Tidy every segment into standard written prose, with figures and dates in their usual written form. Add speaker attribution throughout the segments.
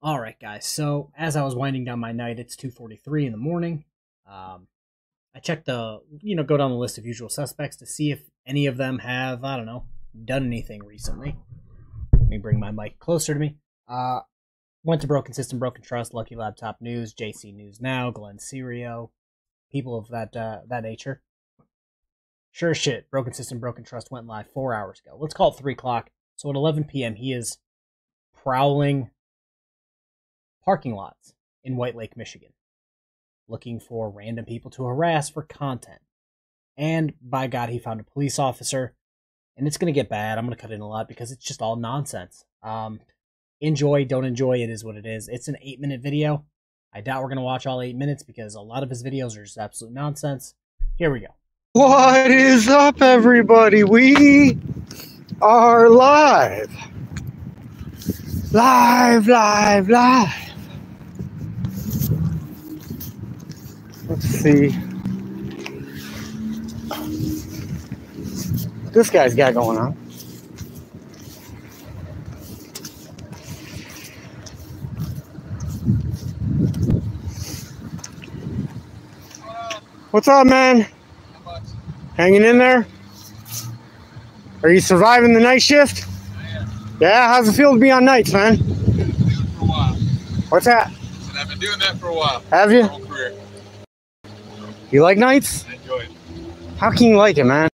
Speaker 1: All right, guys. So as I was winding down my night, it's 2:43 in the morning. I checked go down the list of usual suspects to see if any of them have, I don't know, done anything recently. Let me bring my mic closer to me. Went to Broken System, Broken Trust, Lucky Laptop News, JC News Now, Glenn Serio, people of that nature. Sure as shit, Broken System, Broken Trust went live 4 hours ago. Let's call it 3 o'clock. So at 11 p.m., he is prowling parking lots in White Lake, Michigan, looking for random people to harass for content. And by God, he found a police officer. And it's going to get bad. I'm going to cut in a lot because it's just all nonsense. Enjoy, don't enjoy, it is what it is. It's an 8-minute video. I doubt we're going to watch all 8 minutes because a lot of his videos are just absolute nonsense. Here we go.
Speaker 2: What is up, everybody? We are live. Live. Let's see. What this guy's got going on. What's up, man? Hanging in there? Are you surviving the night shift?
Speaker 3: I am.
Speaker 2: Yeah, how's it feel to be on nights, man?
Speaker 3: I've been doing it for a while.
Speaker 2: What's that?
Speaker 3: And I've been doing that for a while.
Speaker 2: Have you?
Speaker 3: My whole career.
Speaker 2: You like nights?
Speaker 3: I enjoy it.
Speaker 2: How can you like it, man?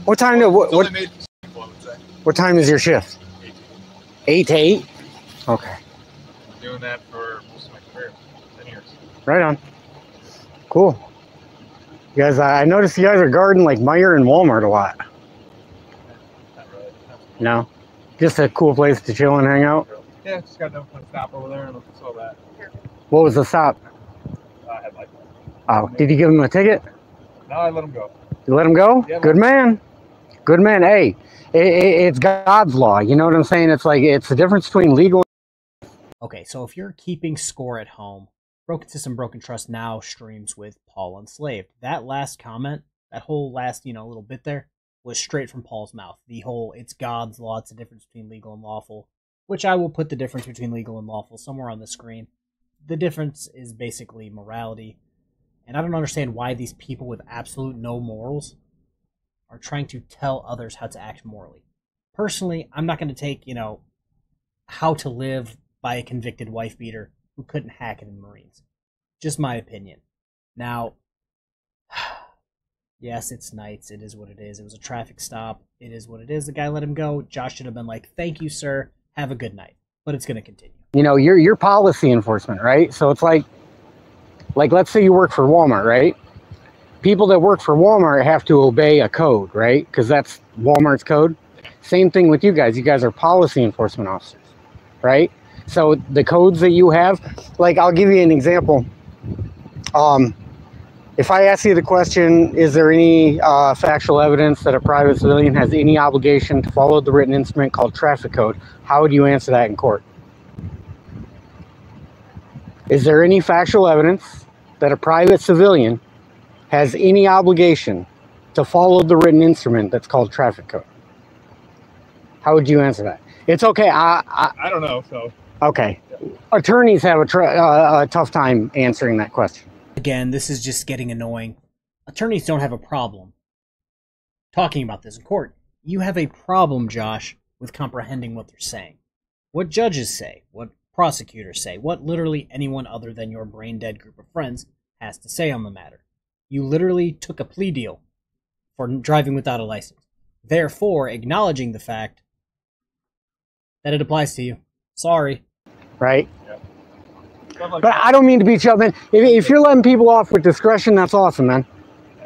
Speaker 2: What time do
Speaker 3: It's only made for people, I would say.
Speaker 2: what time is your shift? 8 to 8? Okay.
Speaker 3: I've been doing that for most of my career. 10 years.
Speaker 2: Right on. Cool. You guys, I noticed you guys are guarding like Meijer and Walmart a lot.
Speaker 3: Not really.
Speaker 2: No? Just a cool place to chill and hang out?
Speaker 3: Yeah, just got done with my stop over there and saw that.
Speaker 2: What was the stop?
Speaker 3: I had like.
Speaker 2: Oh, did you give him a ticket?
Speaker 3: No, I let him go.
Speaker 2: You let him go?
Speaker 3: Yeah,
Speaker 2: Good man. Good man. Hey, it's God's law. You know what I'm saying? It's like, it's the difference between legal.
Speaker 1: Okay, so if you're keeping score at home, Broken System, Broken Trust now streams with Paul Enslaved. That last comment, that whole last, little bit there, was straight from Paul's mouth. The whole, it's God's law, it's the difference between legal and lawful, which I will put the difference between legal and lawful somewhere on the screen. The difference is basically morality. And I don't understand why these people with absolute no morals are trying to tell others how to act morally. Personally, I'm not going to take, how to live by a convicted wife beater who couldn't hack it in the Marines. Just my opinion. Now, yes, it's nights. It is what it is. It was a traffic stop. It is what it is. The guy let him go. Josh should have been like, thank you, sir. Have a good night. But it's going to continue.
Speaker 2: You're policy enforcement, right? So it's like let's say you work for Walmart, right? People that work for Walmart have to obey a code, right? Because that's Walmart's code. Same thing with you guys. You guys are policy enforcement officers, right? So the codes that you have, like, I'll give you an example. If I ask you the question, is there any factual evidence that a private civilian has any obligation to follow the written instrument called traffic code, how would you answer that in court? Is there any factual evidence that a private civilian has any obligation to follow the written instrument that's called traffic code? How would you answer that? It's okay.
Speaker 3: I don't know, so.
Speaker 2: Okay. Attorneys have a tough time answering that question.
Speaker 1: Again, this is just getting annoying. Attorneys don't have a problem talking about this in court. You have a problem, Josh, with comprehending what they're saying. What judges say, what prosecutors say, what literally anyone other than your brain-dead group of friends has to say on the matter. You literally took a plea deal for driving without a license, therefore acknowledging the fact that it applies to you. Sorry.
Speaker 2: Right?
Speaker 3: Yeah.
Speaker 2: But I don't mean to beat you up, man. If you're letting people off with discretion, that's awesome, man.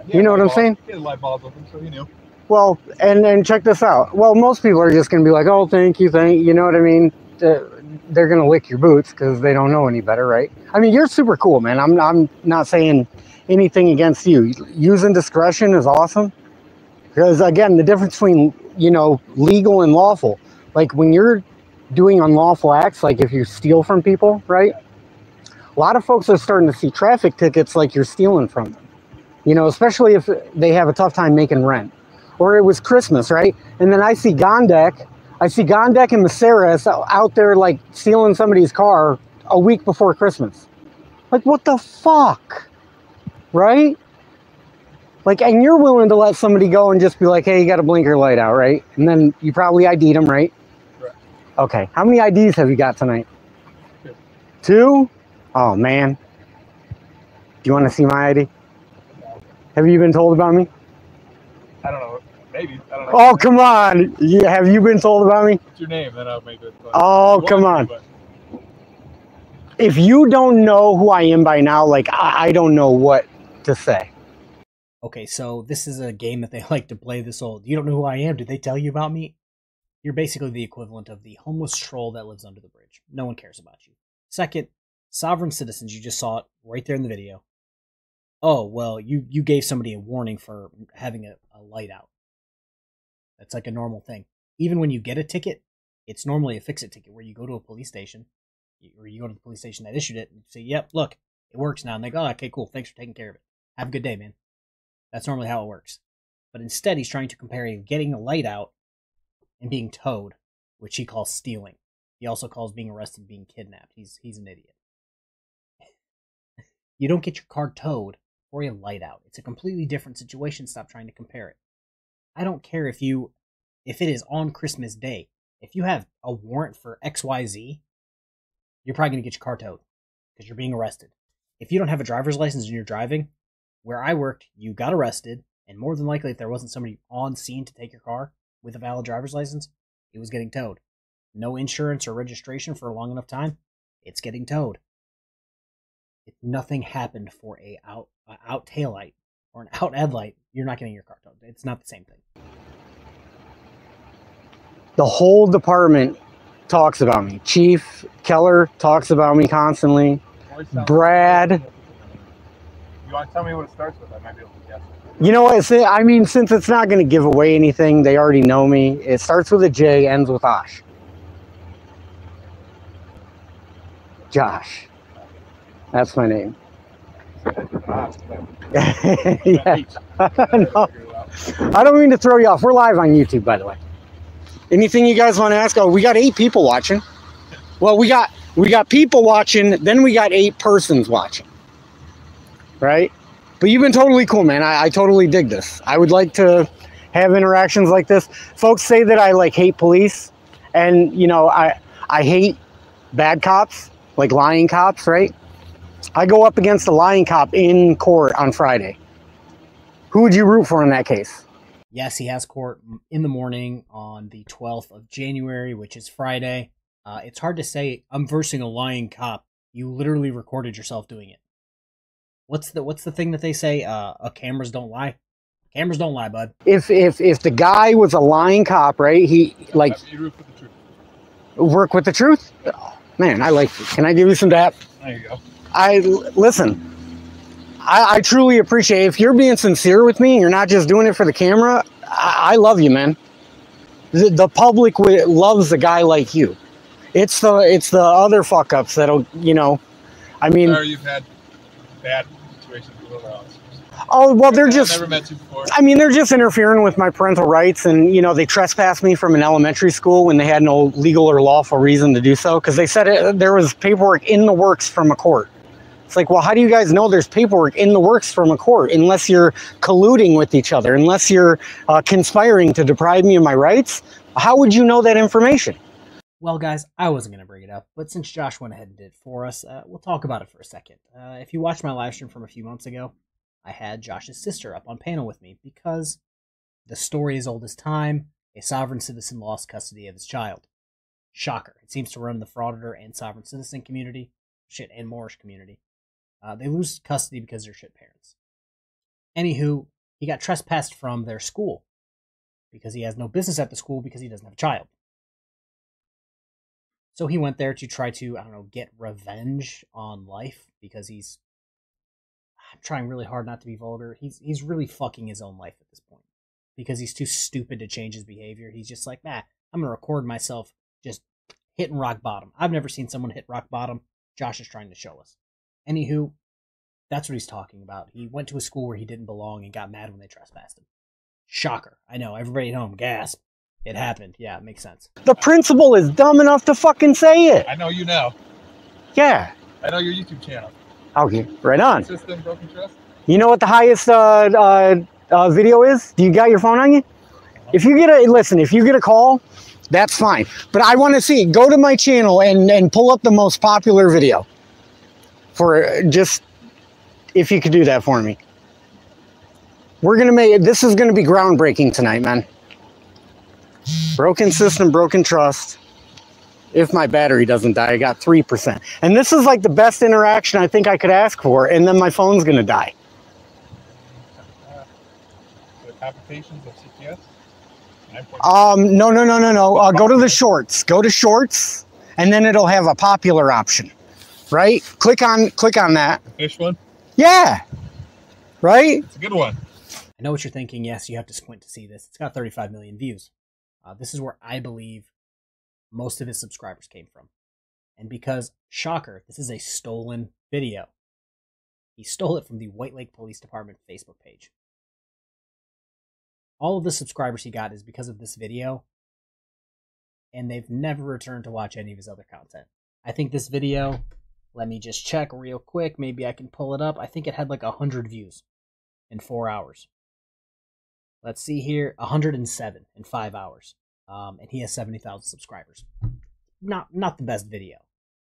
Speaker 2: You know what I'm saying?
Speaker 3: He had light bulbs open, so he knew.
Speaker 2: Well, and check this out. Well, most people are just going to be like, oh, thank you, you know what I mean? They're going to lick your boots because they don't know any better, right? I mean, you're super cool, man. I'm not saying anything against you. Using discretion is awesome. Because, again, the difference between, legal and lawful. Like, when you're doing unlawful acts, like if you steal from people, right? A lot of folks are starting to see traffic tickets like you're stealing from them. Especially if they have a tough time making rent. Or it was Christmas, right? And then I see Gondek I see Gondek and Maceras out there like stealing somebody's car a week before Christmas. Like, what the fuck? Right? Like, and you're willing to let somebody go and just be like, hey, you got a blinker light out, right? And then you probably ID'd them, right?
Speaker 3: Right.
Speaker 2: Okay. How many IDs have you got tonight?
Speaker 3: 2.
Speaker 2: 2? Oh, man. Do you want to see my ID? Have you been told about me?
Speaker 3: I don't know. Maybe. I don't know.
Speaker 2: Oh, come on. Yeah, have you been told about me?
Speaker 3: What's your name? Then I'll make it.
Speaker 2: Oh, come on.
Speaker 3: But
Speaker 2: If you don't know who I am by now, like, I don't know what to say.
Speaker 1: Okay, so this is a game that they like to play this old. You don't know who I am? Did they tell you about me? You're basically the equivalent of the homeless troll that lives under the bridge. No one cares about you. Second, sovereign citizens, you just saw it right there in the video. Oh, well, you gave somebody a warning for having a light out. That's like a normal thing. Even when you get a ticket, it's normally a fix-it ticket where you go to a police station, or you go to the police station that issued it and say, yep, look, it works now. And they go, oh, okay, cool, thanks for taking care of it. Have a good day, man. That's normally how it works. But instead, he's trying to compare getting a light out and being towed, which he calls stealing. He also calls being arrested being kidnapped. He's an idiot. You don't get your car towed or a light out. It's a completely different situation. Stop trying to compare it. I don't care if it is on Christmas Day. If you have a warrant for XYZ, you're probably going to get your car towed because you're being arrested. If you don't have a driver's license and you're driving, where I worked, you got arrested, and more than likely, if there wasn't somebody on scene to take your car with a valid driver's license, it was getting towed. No insurance or registration for a long enough time, it's getting towed. If nothing happened for a out taillight or an out headlight, you're not getting your car towed. It's not the same thing.
Speaker 2: The whole department talks about me. Chief Keller talks about me constantly. Brad.
Speaker 3: You want to tell me what it starts with? I might be able to guess.
Speaker 2: You know what? I mean, since it's not going to give away anything, they already know me. It starts with a J, ends with Osh. Josh. That's my name. Yeah. No. I don't mean to throw you off. We're live on YouTube, by the way. Anything you guys want to ask? Oh, we got 8 people watching. Well, we got people watching, then we got 8 persons watching. Right? But you've been totally cool, man. I totally dig this. I would like to have interactions like this. Folks say that I like hate police, and you know, I hate bad cops, like lying cops, right? I go up against a lying cop in court on Friday. Who would you root for in that case?
Speaker 1: Yes, he has court in the morning on the 12th of January, which is Friday. It's hard to say I'm versing a lying cop. You literally recorded yourself doing it. What's the thing that they say? Cameras don't lie. Cameras don't lie, bud.
Speaker 2: If the guy was a lying cop, right? He like
Speaker 3: You root for the truth.
Speaker 2: Work with the truth. Oh, man, I like. Can I give you some dap?
Speaker 3: There you go.
Speaker 2: Listen. I truly appreciate it. If you're being sincere with me and you're not just doing it for the camera, I love you, man. The public loves a guy like you. It's the other fuck ups that'll, you know, I mean.
Speaker 3: Or you've had bad situations with other officers.
Speaker 2: Oh, well, they're
Speaker 3: I've
Speaker 2: just.
Speaker 3: never met you before.
Speaker 2: I mean, they're just interfering with my parental rights, and you know, they trespassed me from an elementary school when they had no legal or lawful reason to do so, because they said there was paperwork in the works from a court. It's like, well, how do you guys know there's paperwork in the works from a court unless you're colluding with each other, unless you're conspiring to deprive me of my rights? How would you know that information?
Speaker 1: Well, guys, I wasn't going to bring it up, but since Josh went ahead and did it for us, we'll talk about it for a second. If you watched my live stream from a few months ago, I had Josh's sister up on panel with me because the story is old as time. A sovereign citizen lost custody of his child. Shocker. It seems to run in the frauditor and sovereign citizen community, shit, and Moorish community. They lose custody because they're shit parents. Anywho, he got trespassed from their school because he has no business at the school because he doesn't have a child. So he went there to try to, I don't know, get revenge on life because I'm trying really hard not to be vulgar. He's really fucking his own life at this point because he's too stupid to change his behavior. He's just like, I'm going to record myself just hitting rock bottom. I've never seen someone hit rock bottom. Josh is trying to show us. Anywho, that's what he's talking about. He went to a school where he didn't belong and got mad when they trespassed him. Shocker. I know, everybody at home, gasp. It happened. Yeah, it makes sense.
Speaker 2: The principal is dumb enough to fucking say it.
Speaker 3: I know you now.
Speaker 2: Yeah.
Speaker 3: I know your YouTube channel.
Speaker 2: Okay, right on.
Speaker 3: System Broken Trust.
Speaker 2: You know what the highest video is? Do you got your phone on you? If you get if you get a call, that's fine. But I want to see, go to my channel and pull up the most popular video. For just, if you could do that for me. We're going to make, this is going to be groundbreaking tonight, man. Broken system, broken trust. If my battery doesn't die, I got 3%. And this is like the best interaction I think I could ask for, and then my phone's going to die.
Speaker 3: The complications of CPS?
Speaker 2: No. Go to the shorts. Go to shorts, and then it'll have a popular option, right? Click on that.
Speaker 3: The fish one?
Speaker 2: Yeah. Right?
Speaker 3: It's a good one.
Speaker 1: I know what you're thinking. Yes, you have to squint to see this. It's got 35 million views. This is where I believe most of his subscribers came from. And because, shocker, this is a stolen video. He stole it from the White Lake Police Department Facebook page. All of the subscribers he got is because of this video, and they've never returned to watch any of his other content. I think this video, let me just check real quick, maybe I can pull it up. I think it had like 100 views in 4 hours. Let's see here, 107 in 5 hours. And he has 70,000 subscribers. Not the best video.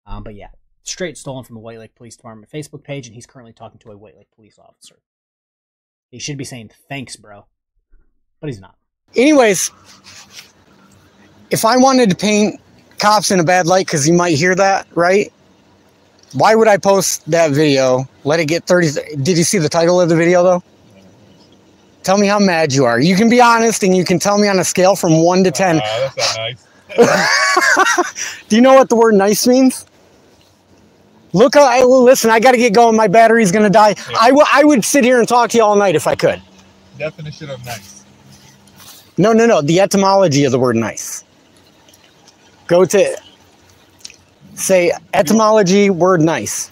Speaker 1: But yeah, straight stolen from the White Lake Police Department Facebook page, and he's currently talking to a White Lake police officer. He should be saying, thanks, bro. But he's not.
Speaker 2: Anyways, if I wanted to paint cops in a bad light, because you might hear that, right? Why would I post that video? Let it get 30... Did you see the title of the video, though? Tell me how mad you are. You can be honest, and you can tell me on a scale from 1 to 10.
Speaker 3: That's not nice.
Speaker 2: Do you know what the word nice means? Look, listen, I got to get going. My battery's going to die. Yeah. I would sit here and talk to you all night if I could.
Speaker 3: Definition of nice.
Speaker 2: No. The etymology of the word nice. Go to, say, etymology, word nice.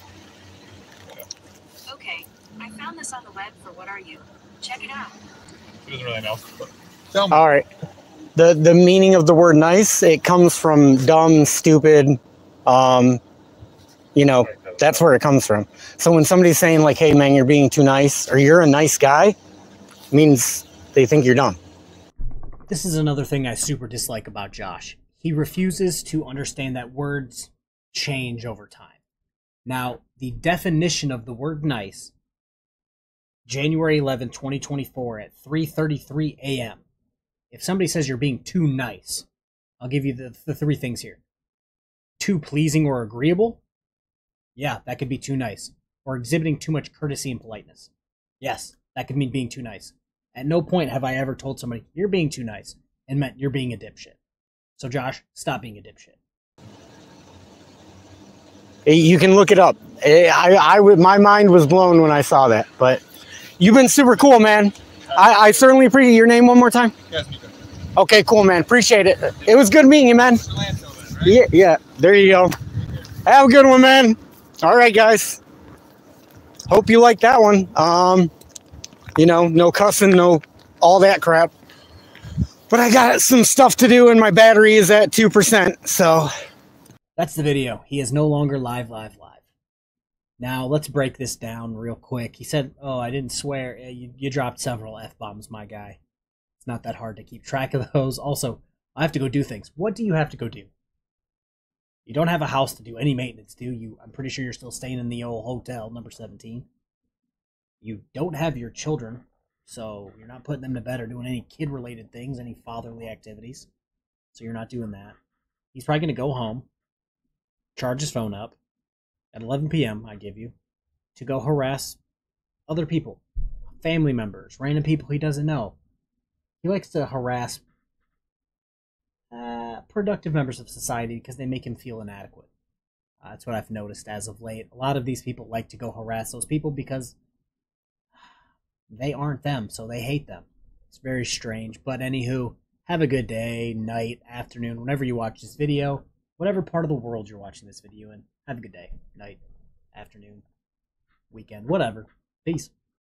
Speaker 4: Okay, I found this on the web for What Are You? Check it out.
Speaker 3: He doesn't really know. Tell me.
Speaker 2: All right. The meaning of the word nice, it comes from dumb, stupid, you know, that's where it comes from. So when somebody's saying like, hey man, you're being too nice, or you're a nice guy, it means they think you're dumb.
Speaker 1: This is another thing I super dislike about Josh. He refuses to understand that words change over time. Now, the definition of the word nice, January 11, 2024 at 3:33 a.m. If somebody says you're being too nice, I'll give you the three things here. Too pleasing or agreeable? Yeah, that could be too nice. Or exhibiting too much courtesy and politeness. Yes, that could mean being too nice. At no point have I ever told somebody, you're being too nice, and meant you're being a dipshit. So Josh, stop being a dipshit.
Speaker 2: You can look it up. My mind was blown when I saw that, but you've been super cool, man. I certainly appreciate your name one more time.
Speaker 3: Yes, Nico.
Speaker 2: Okay, cool, man. Appreciate it. It was good meeting you, man. Yeah, there you go. Have a good one, man. All right, guys. Hope you like that one. You know, no cussing, no all that crap. But I got some stuff to do, and my battery is at 2%, so...
Speaker 1: That's the video. He is no longer live. Now, let's break this down real quick. He said, oh, I didn't swear. You dropped several F-bombs, my guy. It's not that hard to keep track of those. Also, I have to go do things. What do you have to go do? You don't have a house to do any maintenance, do you? I'm pretty sure you're still staying in the old hotel, number 17. You don't have your children, so you're not putting them to bed or doing any kid-related things, any fatherly activities. So you're not doing that. He's probably going to go home, charge his phone up, at 11 p.m., I give you, to go harass other people, family members, random people he doesn't know. He likes to harass productive members of society because they make him feel inadequate. That's what I've noticed as of late. A lot of these people like to go harass those people because they aren't them, so they hate them. It's very strange, but anywho, have a good day, night, afternoon, whenever you watch this video, whatever part of the world you're watching this video in. Have a good day, night, afternoon, weekend, whatever. Peace.